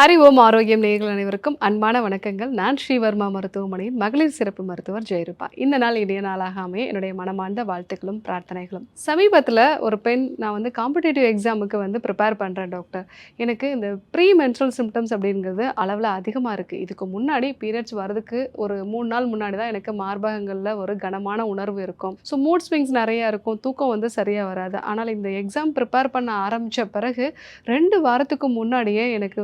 அறிவோம் ஆரோக்கியம் நேயர்கள் அனைவருக்கும் அன்பான வணக்கங்கள். நான் ஸ்ரீவர்மா மருத்துவமனையின் மகளிர் சிறப்பு மருத்துவர் ஜெயரூபா. இந்த நாள் இனிய நாளாக அமைய என்னுடைய மனமார்ந்த வாழ்த்துக்களும் பிரார்த்தனைகளும். சமீபத்தில் ஒரு பெண் நான் காம்படிட்டிவ் எக்ஸாமுக்கு ப்ரிப்பேர் பண்ணுறேன் டாக்டர். எனக்கு இந்த ப்ரீ மென்ஸ்ட்ரல் சிம்டம்ஸ் அப்படிங்கிறது அளவில் அதிகமாக இருக்குது. இதுக்கு முன்னாடி பீரியட்ஸ் வரதுக்கு ஒரு 3 நாள் முன்னாடி தான் எனக்கு மார்பகங்களில் ஒரு கனமான உணர்வு இருக்கும். ஸோ மூட் ஸ்விங்ஸ் நிறையா இருக்கும். தூக்கம் சரியாக வராது. ஆனால் இந்த எக்ஸாம் ப்ரிப்பேர் பண்ண ஆரம்பித்த பிறகு 2 வாரத்துக்கு முன்னாடியே எனக்கு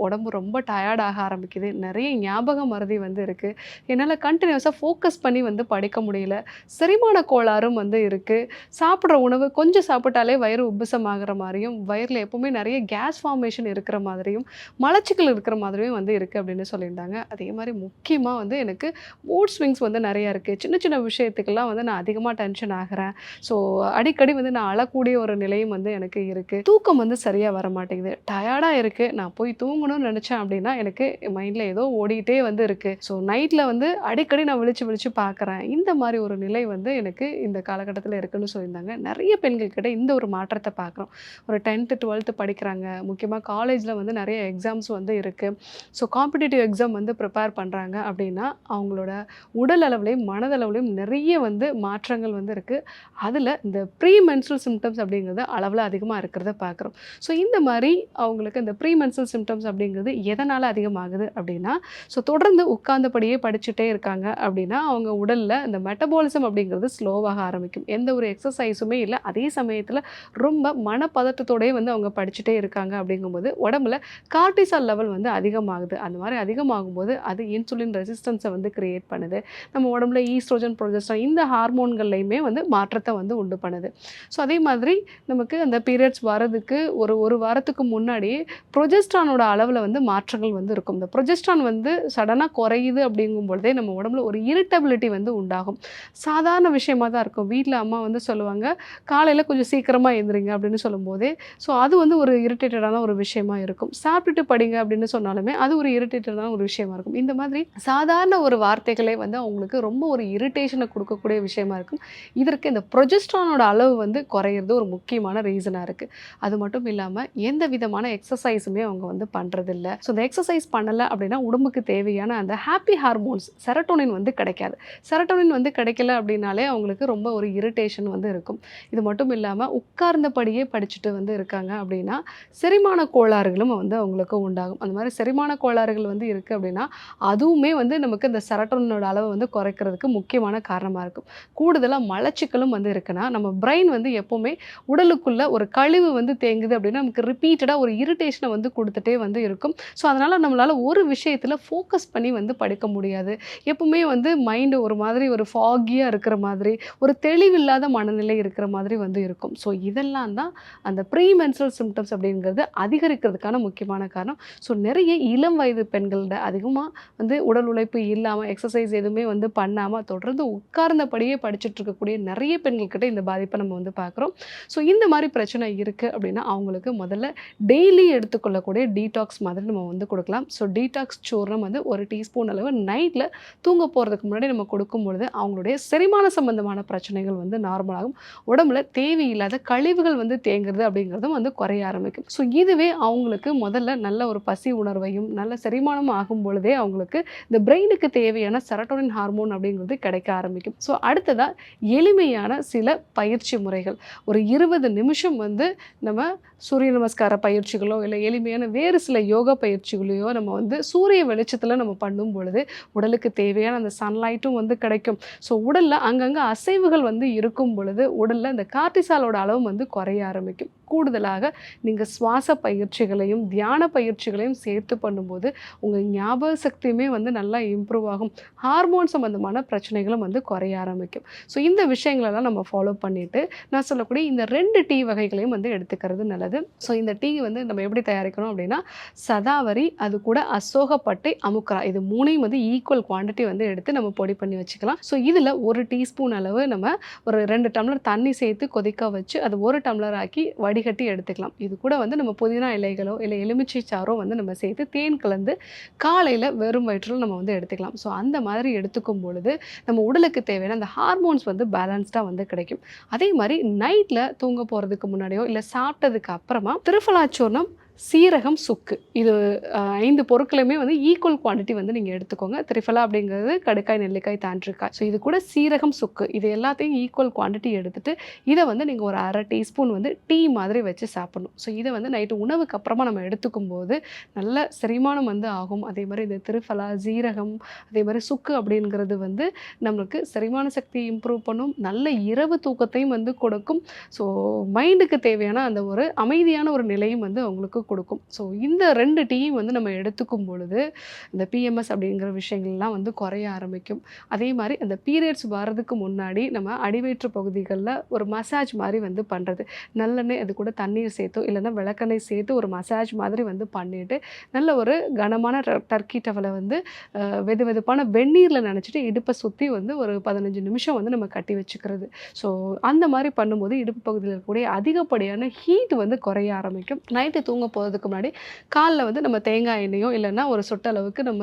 உடம்பு ரொம்ப டயர்ட் ஆக ஆரம்பிக்குது. நிறைய ஞாபக மறதி இருக்குது. என்னால் கண்டினியூஸாக ஃபோக்கஸ் பண்ணி படிக்க முடியல. செரிமான கோளாறும் இருக்குது. சாப்பிட்ற உணவு கொஞ்சம் சாப்பிட்டாலே வயிறு உப்புசமாகிற மாதிரியும், வயிறில் எப்பவுமே நிறைய கேஸ் ஃபார்மேஷன் இருக்கிற மாதிரியும், மலச்சிக்கல் இருக்கிற மாதிரியும் இருக்குது அப்படின்னு சொல்லியிருந்தாங்க. அதே மாதிரி முக்கியமாக எனக்கு மூட் ஸ்விங்ஸ் நிறையா இருக்குது. சின்ன சின்ன விஷயத்துக்கெல்லாம் நான் அதிகமாக டென்ஷன் ஆகிறேன். ஸோ அடிக்கடி நான் அழக்கூடிய ஒரு நிலையும் எனக்கு இருக்குது. தூக்கம் சரியாக வர மாட்டேங்குது. டயர்டாக இருக்குது. நான் போய் தூங்கணும்னு நினச்சேன் அப்படின்னா எனக்கு மைண்டில் ஏதோ ஓடிக்கிட்டே இருக்குது. ஸோ நைட்டில் அடிக்கடி நான் விழிச்சு பார்க்குறேன். இந்த மாதிரி ஒரு நிலை எனக்கு இந்த காலகட்டத்தில் இருக்குன்னு சொல்லியிருந்தாங்க. நிறைய பெண்கள் கிட்ட இந்த ஒரு மாற்றத்தை பார்க்குறோம். ஒரு 10th 12th படிக்கிறாங்க. முக்கியமாக காலேஜில் நிறைய எக்ஸாம்ஸ் இருக்குது. ஸோ காம்படிட்டிவ் எக்ஸாம் ப்ரிப்பேர் பண்ணுறாங்க அப்படின்னா அவங்களோட உடல் அளவுலையும் மனதளவுலையும் நிறைய மாற்றங்கள் இருக்குது. அதில் இந்த ப்ரீ மென்ஸ்ட்ரல் சிம்டம்ஸ் அப்படிங்கிறது அளவில் அதிகமாக இருக்கிறத பார்க்குறோம். ஸோ இந்த மாதிரி அவங்களுக்கு இந்த ப்ரீ மென்ஸ்ட்ரல் சிம்டம்ஸ் அப்படிங்கிறது எதனால் அதிகமாகுது அப்படின்னா, ஸோ தொடர்ந்து உட்கார்ந்தபடியே படிச்சுட்டே இருக்காங்க அப்படின்னா அவங்க உடலில் இந்த மெட்டபாலிசம் அப்படிங்கிறது ஸ்லோவாக ஆரம்பிக்கும். எந்த ஒரு எக்ஸசைஸுமே இல்லை. அதே சமயத்தில் ரொம்ப மனப்பதட்டத்தோடயே அவங்க படிச்சுட்டே இருக்காங்க. அப்படிங்கும்போது உடம்புல கார்டிசால் லெவல் அதிகமாகுது. அந்த மாதிரி அதிகமாகும்போது அது இன்சுலின் ரெசிஸ்டன்ஸை கிரியேட் பண்ணுது. நம்ம உடம்புல ஈஸ்ட்ரோஜன் ப்ரொஜெஸ்டரான் இந்த ஹார்மோன்கள்லையுமே மாற்றத்தை உண்டு பண்ணுது. ஸோ அதே மாதிரி நமக்கு அந்த பீரியட்ஸ் வரதுக்கு ஒரு வாரத்துக்கு முன்னாடியே ப்ரொஜெஸ்ட்ரானோட அளவில் மாற்றங்கள் இருக்கும். இந்த ப்ரொஜெஸ்ட்ரான் சடனாக குறையுது அப்படிங்கும்பொழுதே நம்ம உடம்புல ஒரு இரிட்டபிலிட்டி உண்டாகும். சாதாரண விஷயமா தான் இருக்கும். வீட்டில் அம்மா சொல்லுவாங்க, காலையில் கொஞ்சம் சீக்கிரமாக எழுந்திரிங்க அப்படின்னு சொல்லும்போதே ஸோ அது ஒரு இரிட்டேட்டடான ஒரு விஷயமா இருக்கும். சாப்பிட்டுட்டு படிங்க அப்படின்னு சொன்னாலுமே அது ஒரு இரிட்டேட்டடான ஒரு விஷயமா இருக்கும். இந்த மாதிரி சாதாரண ஒரு வார்த்தைகளே அவங்களுக்கு ரொம்ப ஒரு இரிட்டேஷனை கொடுக்கக்கூடிய விஷயமா இருக்கும். இதற்கு இந்த ப்ரொஜெஸ்ட்ரானோட அளவு குறையிறது ஒரு முக்கியமான ரீசனாக இருக்குது. அது மட்டும் இல்லாமல் எந்த விதமான எக்ஸசைஸுமே அவங்க பண்ணுறதில்ல. ஸோ இந்த எக்ஸசைஸ் பண்ணலை அப்படின்னா உடம்புக்கு தேவையான அந்த ஹாப்பி ஹார்மோன்ஸ் செரட்டோனின் கிடைக்காது. செரட்டோனின் கிடைக்கல அப்படின்னாலே அவங்களுக்கு ரொம்ப ஒரு இரிட்டேஷன் இருக்கும். இது மட்டும் இல்லாமல் உட்கார்ந்தபடியே படிச்சுட்டு இருக்காங்க அப்படின்னா செரிமான கோளாறுகளும் அவங்களுக்கு உண்டாகும். அந்த மாதிரி செரிமான கோளாறுகள் இருக்குது அப்படின்னா அதுவுமே நமக்கு இந்த செரட்டோனினோட அளவை குறைக்கிறதுக்கு முக்கியமான காரணமாக இருக்கும். கூடுதலாக மலச்சிக்கலும் இருக்குன்னா நம்ம பிரெயின் எப்போவுமே உடலுக்குள்ள ஒரு கழிவு தேங்குது அப்படின்னா நமக்கு ரிப்பீட்டடாக ஒரு இரிட்டேஷனை கொடுத்துட்டே இருக்கும். ஸோ அதனால் நம்மளால் ஒரு விஷயத்தில் ஃபோக்கஸ் பண்ணி படிக்க முடியாது. எப்பவுமே மைண்டு ஒரு மாதிரி ஒரு ஃபாகியாக இருக்கிற மாதிரி, ஒரு தெளிவில்லாத மனநிலை இருக்கிற மாதிரி இருக்கும். ஸோ இதெல்லாம் தான் அந்த ப்ரீ மென்ஸ்ட்ரல் சிம்டம்ஸ் அப்படிங்கிறது அதிகரிக்கிறதுக்கான முக்கியமான காரணம். ஸோ நிறைய இளம் வயது பெண்கள்கிட்ட அதிகமாக உடல் உழைப்பு இல்லாமல் எக்ஸசைஸ் எதுவுமே பண்ணாமல் தொடர்ந்து உட்கார்ந்தபடியே படிச்சுட்டு இருக்கக்கூடிய நிறைய பெண்கள்கிட்ட இந்த பாதிப்பை நம்ம பார்க்குறோம். ஸோ இந்த மாதிரி பிரச்சனை இருக்குது அப்படின்னா அவங்களுக்கு முதல்ல டெய்லி எடுத்துக்கொள்ளக்கூடிய டீடாக்ஸ் மாதிரி நம்ம கொடுக்கலாம். ஸோ டீடாக்ஸ் சூர்ணம் ஒரு டீஸ்பூன் அளவு நைட்டில் தூங்க போகிறதுக்கு முன்னாடி நம்ம கொடுக்கும்பொழுது அவங்களுடைய செரிமான சம்பந்தமான பிரச்சனைகள் நார்மலாகும். உடம்புல தேவையில்லாத கழிவுகள் தேங்குறது அப்படிங்கிறதும் குறைய ஆரம்பிக்கும். ஸோ இதுவே அவங்களுக்கு முதல்ல நல்ல ஒரு பசி உணர்வையும் நல்ல செரிமானம் ஆகும் பொழுதே அவங்களுக்கு இந்த பிரெயினுக்கு தேவையான செரட்டோனின் ஹார்மோன் அப்படிங்கிறது கிடைக்க ஆரம்பிக்கும். ஸோ அடுத்ததாக எளிமையான சில பயிற்சி முறைகள் ஒரு 20 நிமிஷம் நம்ம சூரிய நமஸ்கார பயிற்சிகளோ இல்லை எளிமையான வேறு சில யோகா பயிற்சிகளையோ நம்ம சூரிய வெளிச்சத்தில் நம்ம பண்ணும் பொழுது உடலுக்கு தேவையான அந்த சன்லைட்டும் கிடைக்கும். ஸோ உடலில் அங்கங்கே அசைவுகள் இருக்கும் பொழுது உடலில் இந்த கார்டிசாலோட அளவும் குறைய ஆரம்பிக்கும். கூடுதலாக நீங்கள் சுவாச பயிற்சிகளையும் தியான பயிற்சிகளையும் சேர்த்து பண்ணும்போது உங்கள் ஞாபக சக்தியுமே நல்லா இம்ப்ரூவ் ஆகும். ஹார்மோன் சம்மந்தமான பிரச்சனைகளும் குறைய ஆரம்பிக்கும். ஸோ இந்த விஷயங்களெல்லாம் நம்ம ஃபாலோ பண்ணிவிட்டு நான் சொல்லக்கூடிய இந்த 2 டீ வகைகளையும் எடுத்துக்கிறது நல்லது. ஸோ இந்த டீ நம்ம எப்படி தயாரிக்கணும் அப்படின்னா சதாவரி, அது கூட அசோகப்பட்டை, அமுக்கரா இது 3யும் ஈக்குவல் குவான்டிட்டி எடுத்து நம்ம பொடி பண்ணி வச்சுக்கலாம். ஸோ இதில் 1 டீஸ்பூன் அளவு நம்ம ஒரு 2 டம்ளர் தண்ணி சேர்த்து கொதிக்க வச்சு அது 1 டம்ளர் ஆக்கி வடிகட்டி எடுத்துக்கலாம். இது கூட நம்ம புதினா இலைகளோ இல்லை எலுமிச்சை சாறோ நம்ம சேர்த்து தேன் கலந்து காலையில் வெறும் வயிற்றில் நம்ம எடுத்துக்கலாம். ஸோ அந்த மாதிரி எடுத்துக்கும் பொழுது நம்ம உடலுக்கு தேவையான அந்த ஹார்மோன்ஸ் பேலன்ஸ்டாக கிடைக்கும். அதே மாதிரி நைட்டில் தூங்க போகிறதுக்கு முன்னாடியோ இல்லை சாப்பிட்டதுக்கு அப்புறமா திரிஃபலா சூர்ணம் சீரகம், சுக்கு இது 5 பொருட்களையுமே வந்து ஈக்குவல் குவான்டிட்டி வந்து நீங்க எடுத்துக்கோங்க. திரிஃபலா அப்படிங்கிறது கடுக்காய், நெல்லிக்காய், தாண்டிக்காய். ஸோ இது கூட சீரகம், சுக்கு இது எல்லாத்தையும் ஈக்குவல் குவான்டிட்டி எடுத்துட்டு, இத வந்து நீங்க ஒரு 1/2 டீஸ்பூன் வந்து டீ மாதிரி வச்சு சாப்பிடணும். ஸோ இத வந்து நைட்டு உணவுக்கு அப்புறமா நம்ம எடுத்துக்கும்போது, நல்ல செரிமானம் வந்து ஆகும். அதே மாரி இந்த திரிஃபலா, சீரகம், அதே மாரி சுக்கு அப்படிங்கிறது வந்து நம்மளுக்கு செரிமான சக்திய இம்ப்ரூவ் பண்ணும். நல்ல இரவு தூக்கத்தையும் வந்து கொடுக்கும். ஸோ மைண்டுக்கு தேவையான அந்த ஒரு அமைதியான ஒரு நிலையும் வந்து அவங்களுக்கு கொடுக்கும். ஸோ இந்த 2 டீயும் வந்து நம்ம எடுத்துக்கும் பொழுது, இந்த பிஎம்எஸ் அப்படிங்கிற விஷயங்கள்லாம் வந்து குறைய ஆரம்பிக்கும். அதே மாரி அந்த பீரியட்ஸ் வர்றதுக்கு முன்னாடி நம்ம அடிவயிற்று பகுதிகள்ல ஒரு மசாஜ் மாரி வந்து பண்றது. நல்லெண்ணெய் அது கூட தண்ணீர் சேர்த்தோ, இல்லன்னா விளக்கெண்ணெய் சேர்த்து ஒரு மசாஜ் மாதிரி வந்து பண்ணிட்டு, நல்ல ஒரு கனமான டர்க்கி டவல வந்து வெதுவெதுப்பான வெந்நீர்ல நனைச்சுட்டு இடுப்ப சுத்தி வந்து ஒரு 15 நிமிஷம் வந்து நம்ம கட்டி வச்சுக்கிறது. ஸோ அந்த மாரி பண்ணும்போது இடுப்பு பகுதியில இருக்கக்கூடிய அதிகப்படியான ஹீட் வந்து குறைய ஆரம்பிக்கும். நைட்டு தூங்க போறதுக்கு முன்னாடி கால்ல வந்து நம்ம தேங்காய் எண்ணெயோ இல்லன்னா ஒரு சொட்டு அளவுக்கு நம்ம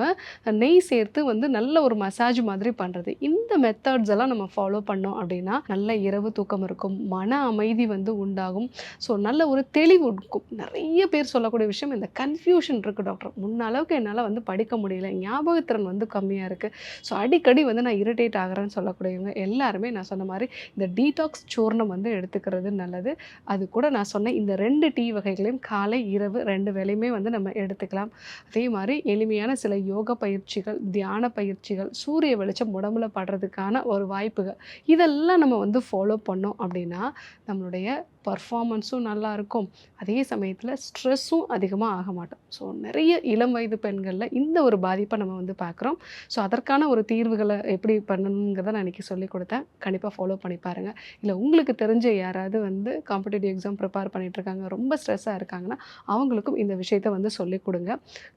நெய் சேர்த்து வந்து நல்ல ஒரு மசாஜ் மாதிரி பண்றது. இந்த மெத்தட்ஸ் எல்லாம் நம்ம ஃபாலோ பண்ணோம் அப்படின்னா, நல்ல இரவு தூக்கம் இருக்கும். மன அமைதி வந்து உண்டாகும். ஸோ நல்ல ஒரு தெளிவு இருக்கும். நெறைய பேர் சொல்லக்கூடிய விஷயம் இந்த கன்ஃப்யூஷன் இருக்கு டாக்டர். முன்ன அளவுக்கு என்னால வந்து படிக்க முடியல. ஞாபகத்திறன் வந்து கம்மியா இருக்கு. ஸோ அடிக்கடி வந்து நான் இரிட்டேட் ஆகுறேன்னு சொல்லக்கூடியவங்க எல்லாருமே நான் சொன்ன மாரி இந்த டீடாக்ஸ் சூர்ணம் வந்து எடுத்துக்கிறது நல்லது. அது கூட நான் சொன்ன இந்த 2 டீ வகைகளையும் காலை, இரவு 2 வேளையுமே வந்து நம்ம எடுத்துக்கலாம். அதே மாரி எளிமையான சில யோகா பயிற்சிகள், தியான பயிற்சிகள், சூரிய வெளிச்சம் உடம்புல படுறதுக்கான ஒரு வாய்ப்புகள். இதெல்லாம் நம்ம வந்து ஃபாலோ பண்ணோம் அப்படின்னா, நம்மளுடைய பர்ஃபார்மன்ஸும் நல்லாயிருக்கும். அதே சமயத்தில ஸ்ட்ரெஸ்ஸும் அதிகமா ஆக மாட்டோம். ஸோ நெறைய இளம் வயது பெண்கள்ல இந்த ஒரு பாதிப்ப நம்ம வந்து பார்க்குறோம். ஸோ அதற்கான ஒரு தீர்வுகள எப்படி பண்ணணுங்கிறத நான் இன்னைக்கு சொல்லிக் குடுத்தேன். கண்டிப்பா ஃபாலோ பண்ணி பாருங்க. இல்ல உங்களுக்கு தெரிஞ்ச யாராவது வந்து காம்படிட்டிவ் எக்ஸாம் ப்ரிப்பேர் பண்ணிட்டுருக்காங்க, ரொம்ப ஸ்ட்ரெஸ்ஸா இருக்காங்கன்னா, அவங்களுக்கும் இந்த விஷயத்த வந்து சொல்லிக் குடுங்க.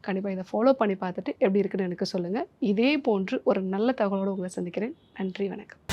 கண்டிப்பா இத ஃபாலோ பண்ணி பார்த்துட்டு எப்படி இருக்குன்னு எனக்கு சொல்லுங்க. இதே போன்று ஒரு நல்ல தகவலோட உங்கள சந்திக்கிறேன். நன்றி, வணக்கம்.